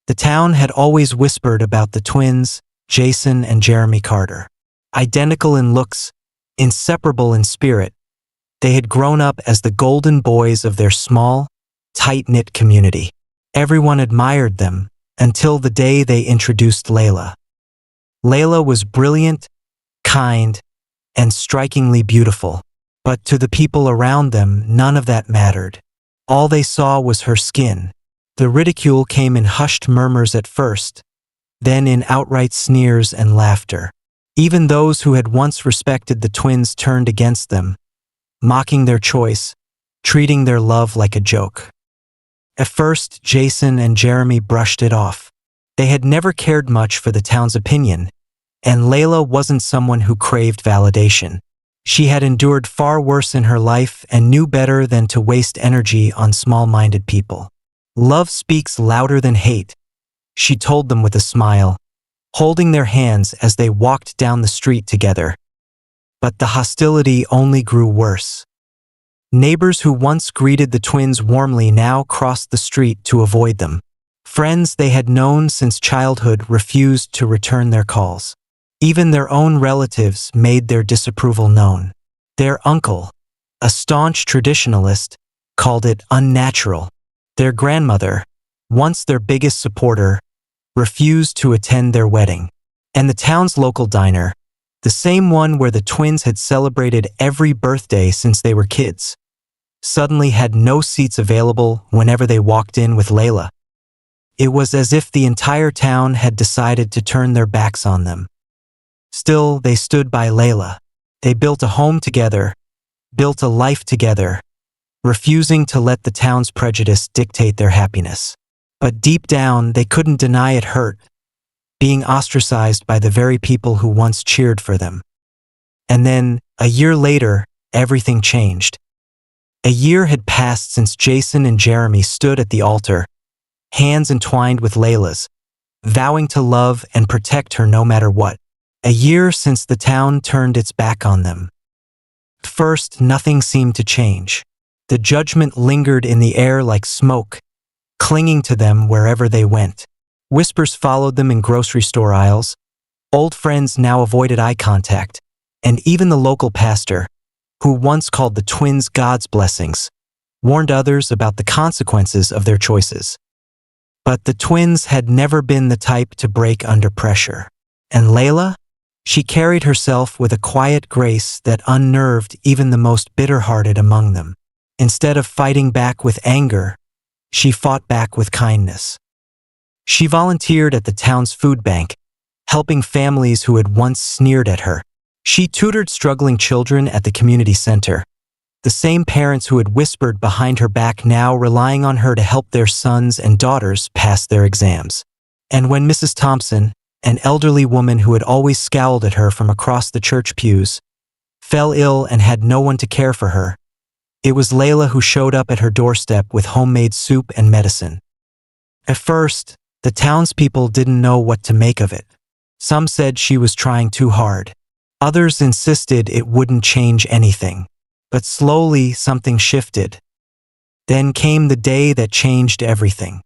The town had always whispered about the twins, Jason and Jeremy Carter. Identical in looks, inseparable in spirit, they had grown up as the golden boys of their small, tight-knit community. Everyone admired them until the day they introduced Layla. Layla was brilliant, kind, and strikingly beautiful. But to the people around them, none of that mattered. All they saw was her skin. The ridicule came in hushed murmurs at first, then in outright sneers and laughter. Even those who had once respected the twins turned against them, mocking their choice, treating their love like a joke. At first, Jason and Jeremy brushed it off. They had never cared much for the town's opinion, and Layla wasn't someone who craved validation. She had endured far worse in her life and knew better than to waste energy on small-minded people. Love speaks louder than hate, she told them with a smile, holding their hands as they walked down the street together. But the hostility only grew worse. Neighbors who once greeted the twins warmly now crossed the street to avoid them. Friends they had known since childhood refused to return their calls. Even their own relatives made their disapproval known. Their uncle, a staunch traditionalist, called it unnatural. Their grandmother, once their biggest supporter, refused to attend their wedding. And the town's local diner, the same one where the twins had celebrated every birthday since they were kids, suddenly had no seats available whenever they walked in with Layla. It was as if the entire town had decided to turn their backs on them. Still, they stood by Layla. They built a home together, built a life together, refusing to let the town's prejudice dictate their happiness. But deep down, they couldn't deny it hurt, being ostracized by the very people who once cheered for them. And then, a year later, everything changed. A year had passed since Jason and Jeremy stood at the altar, hands entwined with Layla's, vowing to love and protect her no matter what. A year since the town turned its back on them. At first, nothing seemed to change. The judgment lingered in the air like smoke, clinging to them wherever they went. Whispers followed them in grocery store aisles. Old friends now avoided eye contact, and even the local pastor, who once called the twins God's blessings, warned others about the consequences of their choices. But the twins had never been the type to break under pressure. And Layla? She carried herself with a quiet grace that unnerved even the most bitter-hearted among them. Instead of fighting back with anger, she fought back with kindness. She volunteered at the town's food bank, helping families who had once sneered at her. She tutored struggling children at the community center, the same parents who had whispered behind her back now relying on her to help their sons and daughters pass their exams. And when Mrs. Thompson, an elderly woman who had always scowled at her from across the church pews, fell ill and had no one to care for her, it was Layla who showed up at her doorstep with homemade soup and medicine. At first, the townspeople didn't know what to make of it. Some said she was trying too hard. Others insisted it wouldn't change anything. But slowly, something shifted. Then came the day that changed everything.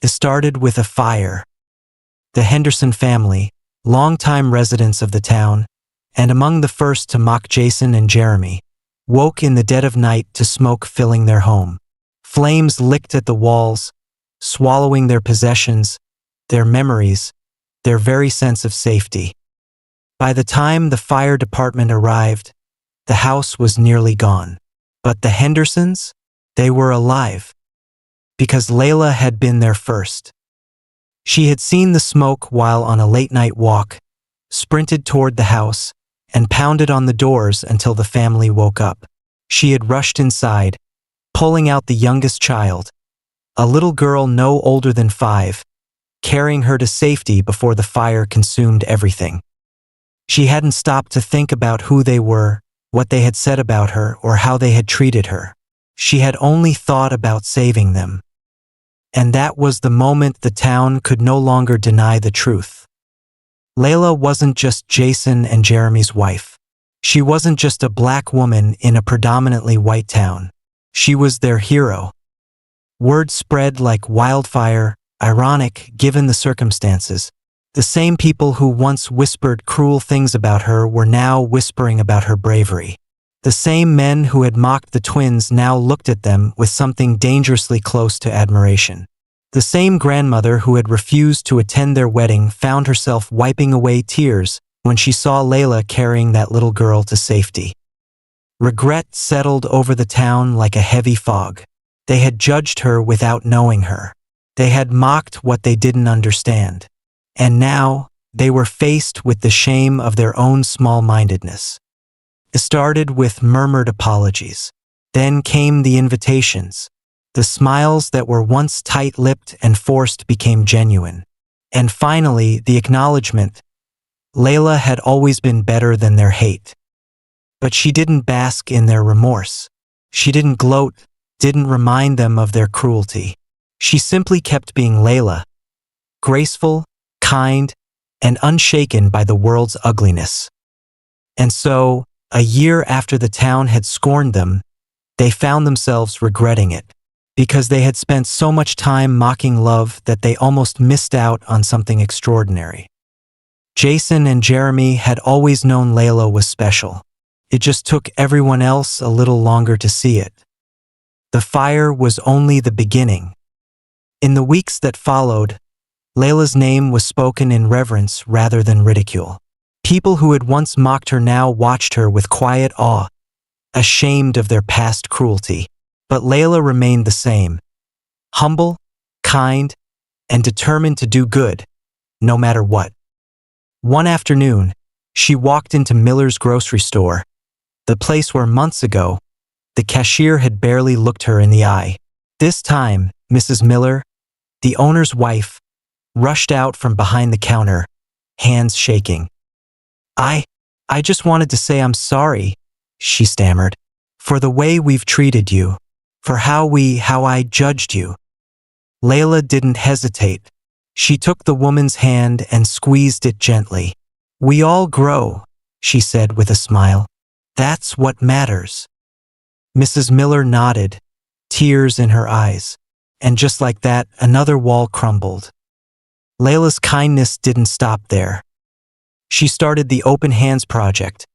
It started with a fire. The Henderson family, longtime residents of the town, and among the first to mock Jason and Jeremy, woke in the dead of night to smoke filling their home. Flames licked at the walls, swallowing their possessions, their memories, their very sense of safety. By the time the fire department arrived, the house was nearly gone. But the Hendersons? They were alive. Because Layla had been there first. She had seen the smoke while on a late-night walk, sprinted toward the house, and pounded on the doors until the family woke up. She had rushed inside, pulling out the youngest child, a little girl no older than 5, carrying her to safety before the fire consumed everything. She hadn't stopped to think about who they were, what they had said about her, or how they had treated her. She had only thought about saving them. And that was the moment the town could no longer deny the truth. Layla wasn't just Jason and Jeremy's wife. She wasn't just a black woman in a predominantly white town. She was their hero. Word spread like wildfire, Ironic, given the circumstances. The same people who once whispered cruel things about her were now whispering about her bravery. The same men who had mocked the twins now looked at them with something dangerously close to admiration. The same grandmother who had refused to attend their wedding found herself wiping away tears when she saw Layla carrying that little girl to safety. Regret settled over the town like a heavy fog. They had judged her without knowing her. They had mocked what they didn't understand. And now, they were faced with the shame of their own small-mindedness. It started with murmured apologies. Then came the invitations. The smiles that were once tight-lipped and forced became genuine. And finally, the acknowledgement. Layla had always been better than their hate. But she didn't bask in their remorse. She didn't gloat, didn't remind them of their cruelty. She simply kept being Layla, graceful, kind, and unshaken by the world's ugliness. And so, a year after the town had scorned them, they found themselves regretting it, because they had spent so much time mocking love that they almost missed out on something extraordinary. Jason and Jeremy had always known Layla was special. It just took everyone else a little longer to see it. The fire was only the beginning. In the weeks that followed, Layla's name was spoken in reverence rather than ridicule. People who had once mocked her now watched her with quiet awe, ashamed of their past cruelty. But Layla remained the same, humble, kind, and determined to do good, no matter what. One afternoon, she walked into Miller's grocery store, the place where months ago, the cashier had barely looked her in the eye. This time, Mrs. Miller, the owner's wife, rushed out from behind the counter, hands shaking. I just wanted to say I'm sorry," she stammered, "for the way we've treated you, for how I judged you." Layla didn't hesitate. She took the woman's hand and squeezed it gently. "We all grow," she said with a smile. "That's what matters." Mrs. Miller nodded, tears in her eyes. And just like that, another wall crumbled. Layla's kindness didn't stop there. She started the Open Hands Project,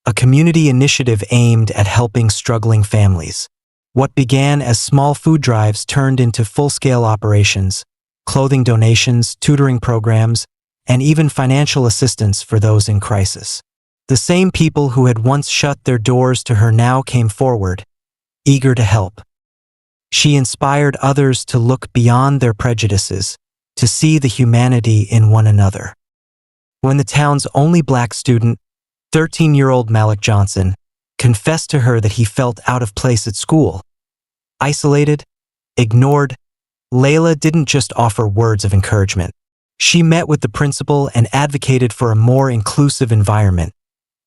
a community initiative aimed at helping struggling families. What began as small food drives turned into full-scale operations, clothing donations, tutoring programs, and even financial assistance for those in crisis. The same people who had once shut their doors to her now came forward, eager to help. She inspired others to look beyond their prejudices, to see the humanity in one another. When the town's only black student, 13-year-old Malik Johnson, confessed to her that he felt out of place at school, isolated, ignored, Layla didn't just offer words of encouragement. She met with the principal and advocated for a more inclusive environment,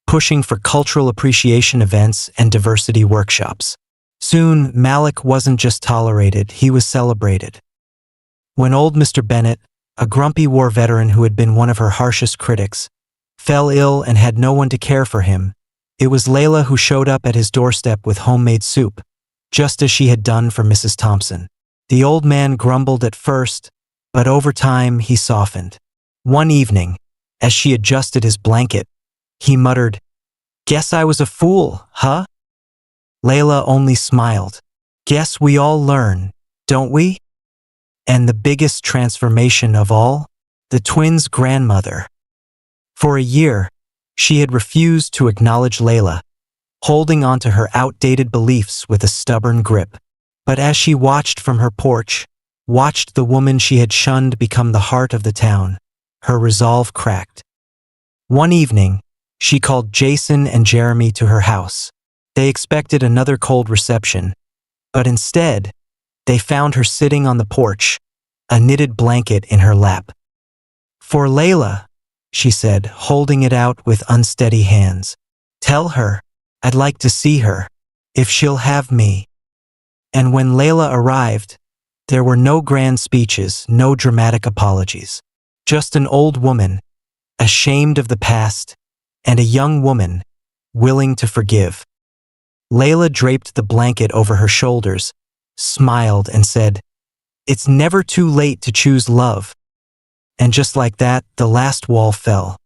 pushing for cultural appreciation events and diversity workshops. Soon, Malik wasn't just tolerated, he was celebrated. When old Mr. Bennett, a grumpy war veteran who had been one of her harshest critics, fell ill and had no one to care for him, it was Layla who showed up at his doorstep with homemade soup, just as she had done for Mrs. Thompson. The old man grumbled at first, but over time he softened. One evening, as she adjusted his blanket, he muttered, "Guess I was a fool, huh?" Layla only smiled. "Guess we all learn, don't we?" And the biggest transformation of all, the twins' grandmother. For a year, she had refused to acknowledge Layla, holding onto her outdated beliefs with a stubborn grip. But as she watched from her porch, watched the woman she had shunned become the heart of the town, her resolve cracked. One evening, she called Jason and Jeremy to her house. They expected another cold reception, but instead, they found her sitting on the porch, a knitted blanket in her lap. "For Layla," she said, holding it out with unsteady hands. "Tell her, I'd like to see her, if she'll have me." And when Layla arrived, there were no grand speeches, no dramatic apologies. Just an old woman, ashamed of the past, and a young woman, willing to forgive. Layla draped the blanket over her shoulders, smiled, and said, It's never too late to choose love. And just like that, the last wall fell.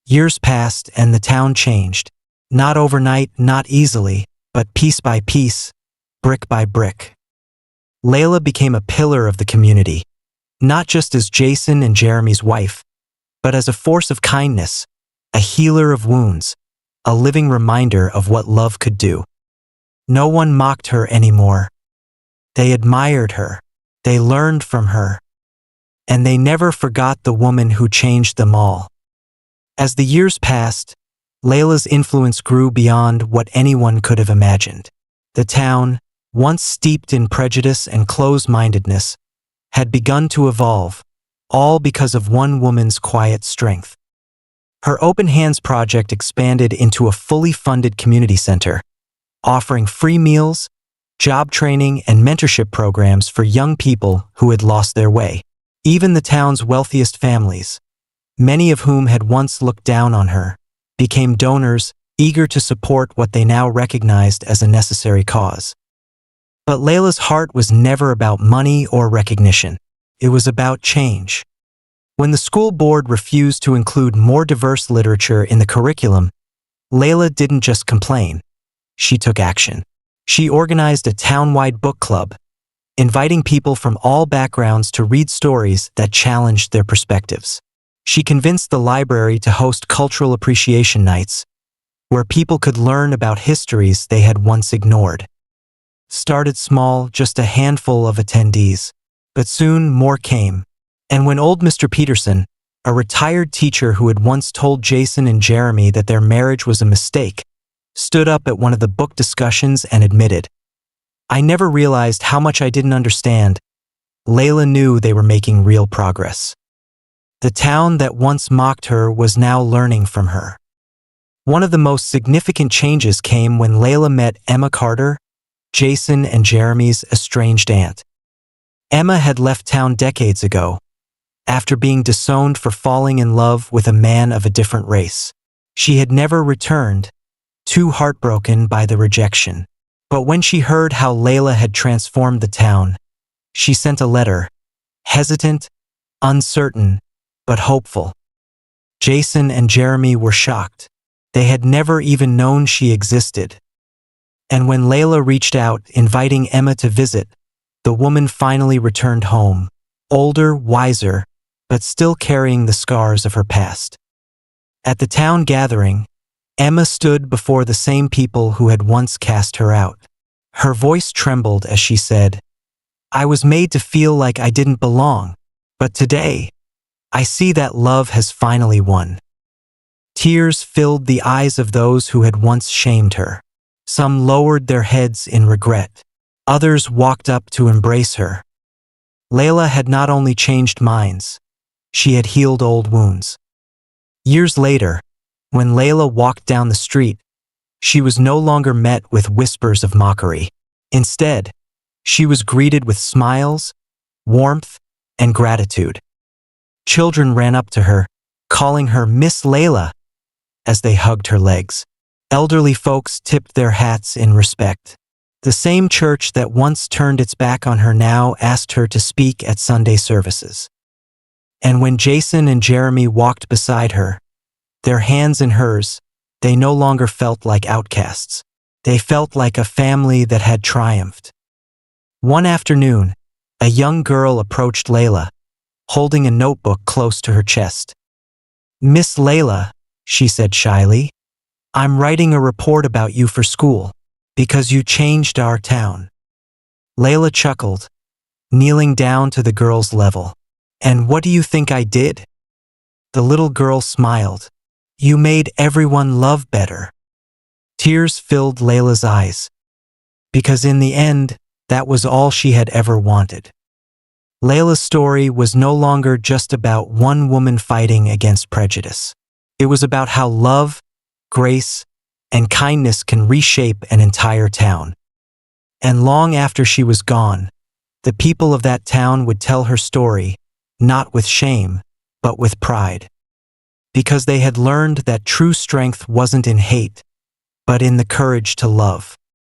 Years passed and the town changed. Not overnight, not easily, but piece by piece, brick by brick. Layla became a pillar of the community, not just as Jason and Jeremy's wife, but as a force of kindness, a healer of wounds, a living reminder of what love could do. No one mocked her anymore. They admired her, they learned from her, and they never forgot the woman who changed them all. As the years passed, Layla's influence grew beyond what anyone could have imagined. The town, once steeped in prejudice and close-mindedness, had begun to evolve, all because of one woman's quiet strength. Her Open Hands project expanded into a fully funded community center, offering free meals, job training, and mentorship programs for young people who had lost their way. Even the town's wealthiest families, many of whom had once looked down on her, became donors eager to support what they now recognized as a necessary cause. But Layla's heart was never about money or recognition. It was about change. When the school board refused to include more diverse literature in the curriculum, Layla didn't just complain. She took action. She organized a town-wide book club, inviting people from all backgrounds to read stories that challenged their perspectives. She convinced the library to host cultural appreciation nights, where people could learn about histories they had once ignored. Started small, just a handful of attendees, but soon more came. And when old Mr. Peterson, a retired teacher who had once told Jason and Jeremy that their marriage was a mistake, stood up at one of the book discussions and admitted, "I never realized how much I didn't understand," Layla knew they were making real progress. The town that once mocked her was now learning from her. One of the most significant changes came when Layla met Emma Carter, Jason and Jeremy's estranged aunt. Emma had left town decades ago, after being disowned for falling in love with a man of a different race. She had never returned, too heartbroken by the rejection. But when she heard how Layla had transformed the town, she sent a letter, hesitant, uncertain, but hopeful. Jason and Jeremy were shocked. They had never even known she existed. And when Layla reached out, inviting Emma to visit, the woman finally returned home, older, wiser, but still carrying the scars of her past. At the town gathering, Emma stood before the same people who had once cast her out. Her voice trembled as she said, "I was made to feel like I didn't belong, but today, I see that love has finally won." Tears filled the eyes of those who had once shamed her. Some lowered their heads in regret. Others walked up to embrace her. Layla had not only changed minds, she had healed old wounds. Years later, when Layla walked down the street, she was no longer met with whispers of mockery. Instead, she was greeted with smiles, warmth, and gratitude. Children ran up to her, calling her Miss Layla, as they hugged her legs. Elderly folks tipped their hats in respect. The same church that once turned its back on her now asked her to speak at Sunday services. And when Jason and Jeremy walked beside her, their hands in hers, they no longer felt like outcasts. They felt like a family that had triumphed. One afternoon, a young girl approached Layla, holding a notebook close to her chest. "Miss Layla," she said shyly, "I'm writing a report about you for school, because you changed our town." Layla chuckled, kneeling down to the girl's level. "And what do you think I did?" The little girl smiled. "You made everyone love better." Tears filled Layla's eyes, because in the end, that was all she had ever wanted. Layla's story was no longer just about one woman fighting against prejudice. It was about how love, grace, and kindness can reshape an entire town. And long after she was gone, the people of that town would tell her story, not with shame, but with pride. Because they had learned that true strength wasn't in hate, but in the courage to love.